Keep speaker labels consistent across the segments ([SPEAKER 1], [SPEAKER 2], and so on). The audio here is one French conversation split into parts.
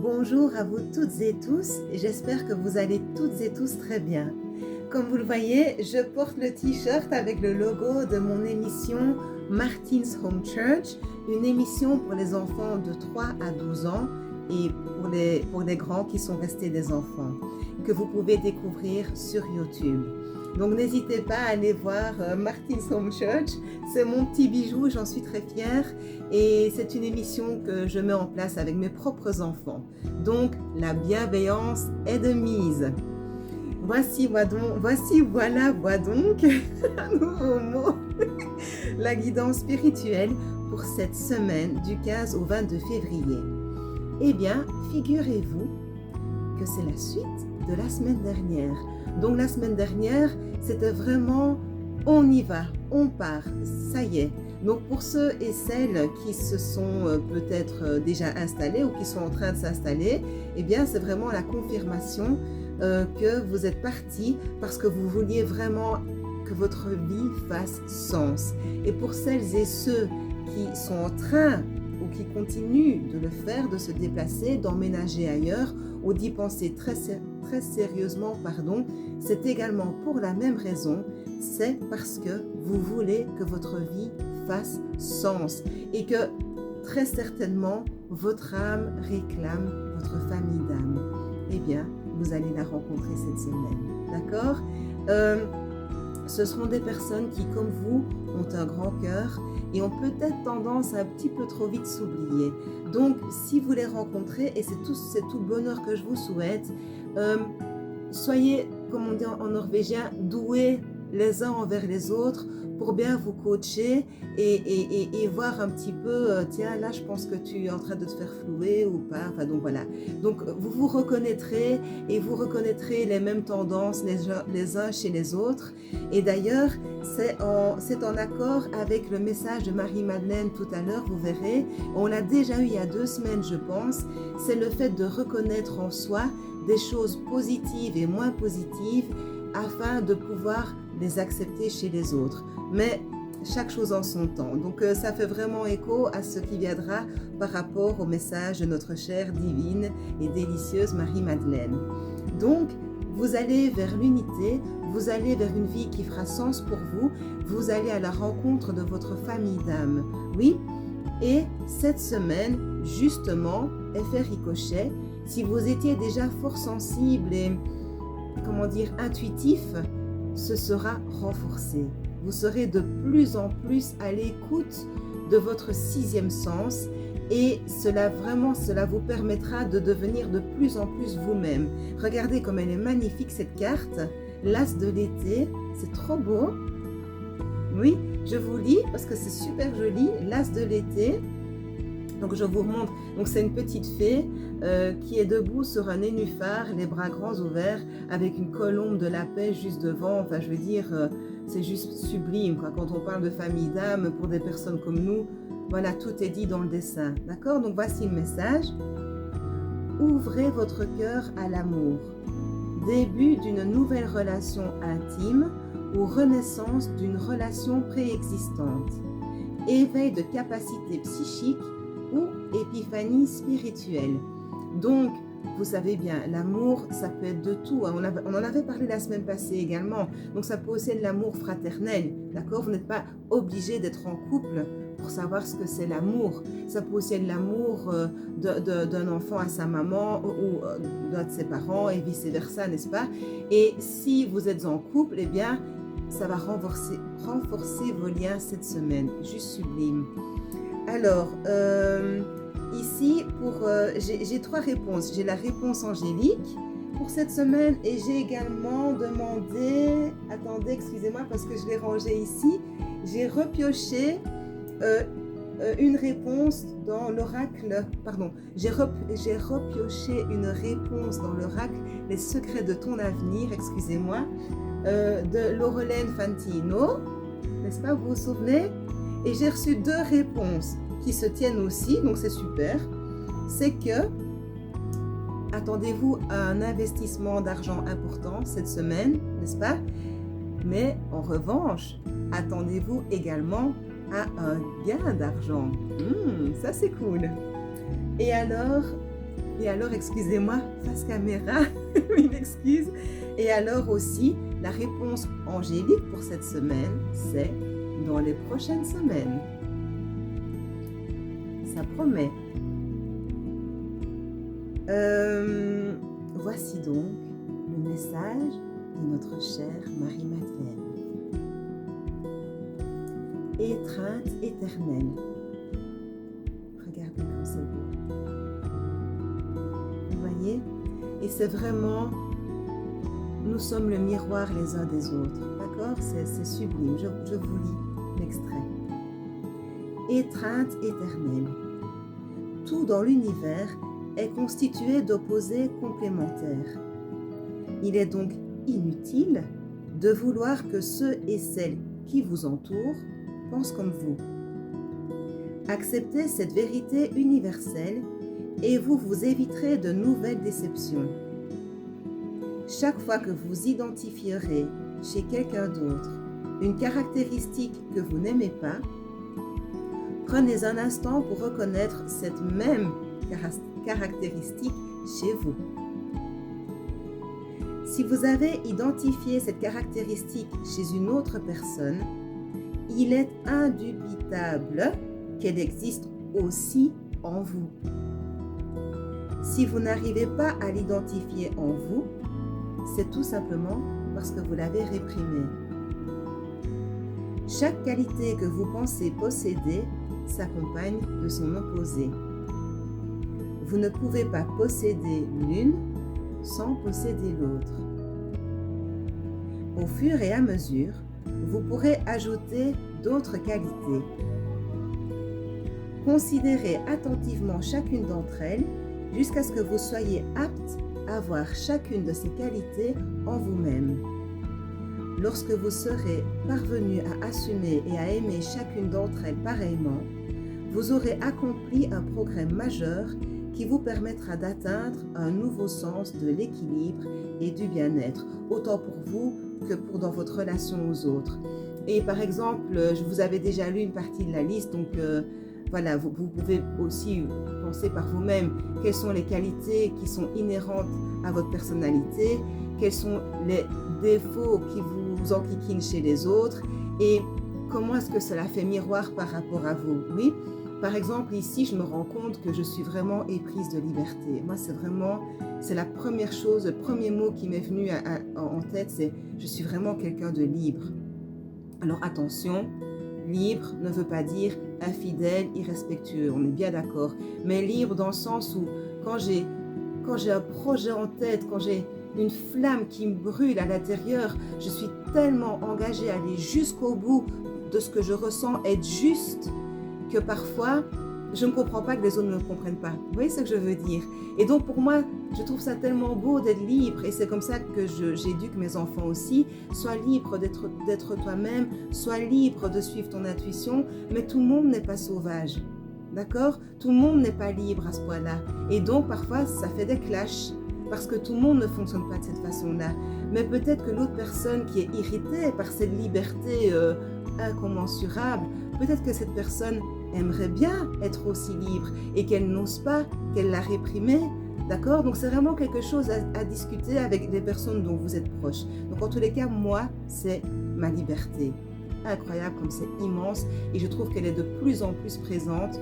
[SPEAKER 1] Bonjour à vous toutes et tous, j'espère que vous allez toutes et tous très bien. Comme vous le voyez, je porte le t-shirt avec le logo de mon émission Martin's Home Church, une émission pour les enfants de 3 à 12 ans et pour les grands qui sont restés des enfants, que vous pouvez découvrir sur YouTube. Donc n'hésitez pas à aller voir Martin's Home Church, c'est mon petit bijou, j'en suis très fière et c'est une émission que je mets en place avec mes propres enfants. Donc la bienveillance est de mise. Voilà donc, un nouveau mot, la guidance spirituelle pour cette semaine du 15 au 22 février. Eh bien, figurez-vous que c'est la suite de la semaine dernière. Donc la semaine dernière, c'était vraiment on y va, on part, ça y est. Donc pour ceux et celles qui se sont peut-être déjà installés ou qui sont en train de s'installer, eh bien c'est vraiment la confirmation que vous êtes partis parce que vous vouliez vraiment que votre vie fasse sens. Et pour celles et ceux qui sont en train ou qui continuent de le faire, de se déplacer, d'emménager ailleurs ou d'y penser très sérieusement, c'est également pour la même raison, c'est parce que vous voulez que votre vie fasse sens et que très certainement votre âme réclame votre famille d'âme. Eh bien, vous allez la rencontrer cette semaine, d'accord ? Ce seront des personnes qui, comme vous, ont un grand cœur et ont peut-être tendance à un petit peu trop vite s'oublier. Donc, si vous les rencontrez, et c'est tout bonheur que je vous souhaite, soyez, comme on dit en norvégien, doués les uns envers les autres pour bien vous coacher et voir un petit peu, tiens, là, je pense que tu es en train de te faire flouer ou pas. Enfin, donc voilà. Donc, vous vous reconnaîtrez et vous reconnaîtrez les mêmes tendances les uns chez les autres. Et d'ailleurs, c'est en accord avec le message de Marie-Madeleine tout à l'heure, vous verrez. On l'a déjà eu il y a 2 semaines, je pense. C'est le fait de reconnaître en soi des choses positives et moins positives afin de pouvoir les accepter chez les autres. Mais chaque chose en son temps. Donc ça fait vraiment écho à ce qui viendra par rapport au message de notre chère, divine et délicieuse Marie-Madeleine. Donc, vous allez vers l'unité, vous allez vers une vie qui fera sens pour vous, vous allez à la rencontre de votre famille d'âme. Oui, et cette semaine, justement, effet ricochet, si vous étiez déjà fort sensible et, intuitif, ce sera renforcé. Vous serez de plus en plus à l'écoute de votre 6e sens et cela vous permettra de devenir de plus en plus vous-même. Regardez comme elle est magnifique cette carte, l'as de l'été, c'est trop beau. Oui, je vous lis parce que c'est super joli, l'as de l'été. Donc je vous remontre, donc c'est une petite fée qui est debout sur un nénuphar, les bras grands ouverts, avec une colombe de la paix juste devant. Enfin, je veux dire, c'est juste sublime, quoi. Quand on parle de famille d'âme, pour des personnes comme nous, voilà, tout est dit dans le dessin, d'accord ? Donc voici le message. Ouvrez votre cœur à l'amour. Début d'une nouvelle relation intime ou renaissance d'une relation préexistante. Éveil de capacités psychiques ou épiphanie spirituelle. Donc, vous savez bien, l'amour, ça peut être de tout. On en avait parlé la semaine passée également. Donc, ça peut aussi être l'amour fraternel, d'accord ? Vous n'êtes pas obligé d'être en couple pour savoir ce que c'est l'amour. Ça peut aussi être l'amour d'un enfant à sa maman ou d'un de ses parents et vice-versa, n'est-ce pas ? Et si vous êtes en couple, eh bien, ça va renforcer vos liens cette semaine. Juste sublime. Alors, ici, j'ai 3 réponses. J'ai la réponse angélique pour cette semaine et j'ai également demandé... Attendez, excusez-moi parce que je l'ai rangé ici. J'ai repioché une réponse dans l'oracle... Pardon, j'ai repioché une réponse dans l'oracle « Les secrets de ton avenir », excusez-moi, de Laurelène Fantino. N'est-ce pas, vous vous souvenez ? Et j'ai reçu 2 réponses qui se tiennent aussi, donc c'est super. C'est que, attendez-vous à un investissement d'argent important cette semaine, n'est-ce pas ? Mais en revanche, attendez-vous également à un gain d'argent. Ça c'est cool. Et alors, Et alors, excusez-moi, face caméra, une excuse. Et alors aussi, la réponse angélique pour cette semaine, c'est dans les prochaines semaines. Ça promet. Voici donc le message de notre chère Marie-Madeleine. Étreinte éternelle. Regardez comme c'est beau. Vous voyez? Et c'est vraiment, nous sommes le miroir les uns des autres. D'accord? C'est sublime. Je vous lis l'extrait. Étreinte éternelle. Tout dans l'univers est constitué d'opposés complémentaires. Il est donc inutile de vouloir que ceux et celles qui vous entourent pensent comme vous. Acceptez cette vérité universelle et vous vous éviterez de nouvelles déceptions. Chaque fois que vous identifierez chez quelqu'un d'autre une caractéristique que vous n'aimez pas, prenez un instant pour reconnaître cette même caractéristique chez vous. Si vous avez identifié cette caractéristique chez une autre personne, il est indubitable qu'elle existe aussi en vous. Si vous n'arrivez pas à l'identifier en vous, c'est tout simplement parce que vous l'avez réprimée. Chaque qualité que vous pensez posséder s'accompagne de son opposé. Vous ne pouvez pas posséder l'une sans posséder l'autre. Au fur et à mesure, vous pourrez ajouter d'autres qualités. Considérez attentivement chacune d'entre elles jusqu'à ce que vous soyez apte à voir chacune de ces qualités en vous-même. Lorsque vous serez parvenu à assumer et à aimer chacune d'entre elles pareillement, vous aurez accompli un progrès majeur qui vous permettra d'atteindre un nouveau sens de l'équilibre et du bien-être, autant pour vous que pour dans votre relation aux autres. Et par exemple, je vous avais déjà lu une partie de la liste, donc voilà, vous pouvez aussi penser par vous-même quelles sont les qualités qui sont inhérentes à votre personnalité, quels sont les défauts qui vous enquiquinent chez les autres et comment est-ce que cela fait miroir par rapport à vous. Oui, par exemple, ici, je me rends compte que je suis vraiment éprise de liberté. Moi, c'est la première chose, le premier mot qui m'est venu en tête, c'est je suis vraiment quelqu'un de libre. Alors attention, libre ne veut pas dire infidèle, irrespectueux, on est bien d'accord. Mais libre dans le sens où quand j'ai un projet en tête, quand j'ai une flamme qui me brûle à l'intérieur, je suis tellement engagée à aller jusqu'au bout de ce que je ressens, être juste, que parfois, je ne comprends pas que les autres ne me comprennent pas. Vous voyez ce que je veux dire? Et donc pour moi, je trouve ça tellement beau d'être libre et c'est comme ça que j'éduque mes enfants aussi. Sois libre d'être toi-même, sois libre de suivre ton intuition, mais tout le monde n'est pas sauvage. D'accord? Tout le monde n'est pas libre à ce point-là. Et donc parfois, ça fait des clashs parce que tout le monde ne fonctionne pas de cette façon-là. Mais peut-être que l'autre personne qui est irritée par cette liberté incommensurable, peut-être que cette personne aimerait bien être aussi libre et qu'elle n'ose pas, qu'elle l'a réprimée. D'accord? Donc c'est vraiment quelque chose à discuter avec les personnes dont vous êtes proches. Donc en tous les cas, moi, c'est ma liberté. Incroyable comme c'est immense et je trouve qu'elle est de plus en plus présente.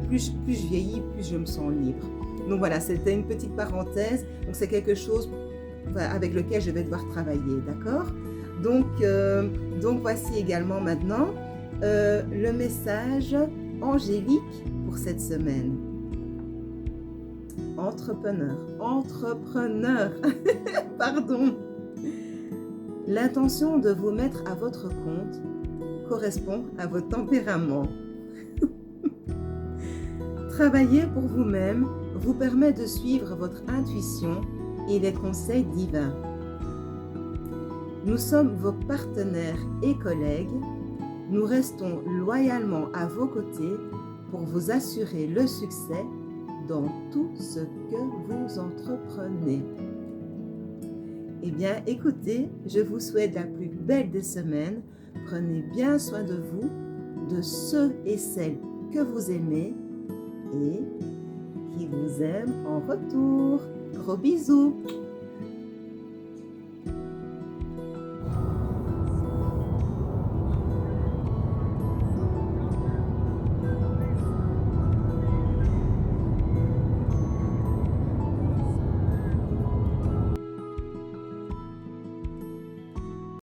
[SPEAKER 1] Plus je vieillis, plus je me sens libre. Donc voilà, c'était une petite parenthèse. Donc c'est quelque chose avec lequel je vais devoir travailler. D'accord? Donc voici également maintenant le message angélique pour cette semaine. Entrepreneur, pardon. L'intention de vous mettre à votre compte correspond à votre tempérament. Travailler pour vous-même vous permet de suivre votre intuition et les conseils divins. Nous sommes vos partenaires et collègues. Nous restons loyalement à vos côtés pour vous assurer le succès dans tout ce que vous entreprenez. Eh bien, écoutez, je vous souhaite la plus belle des semaines. Prenez bien soin de vous, de ceux et celles que vous aimez et qui vous aime en retour. Gros bisous.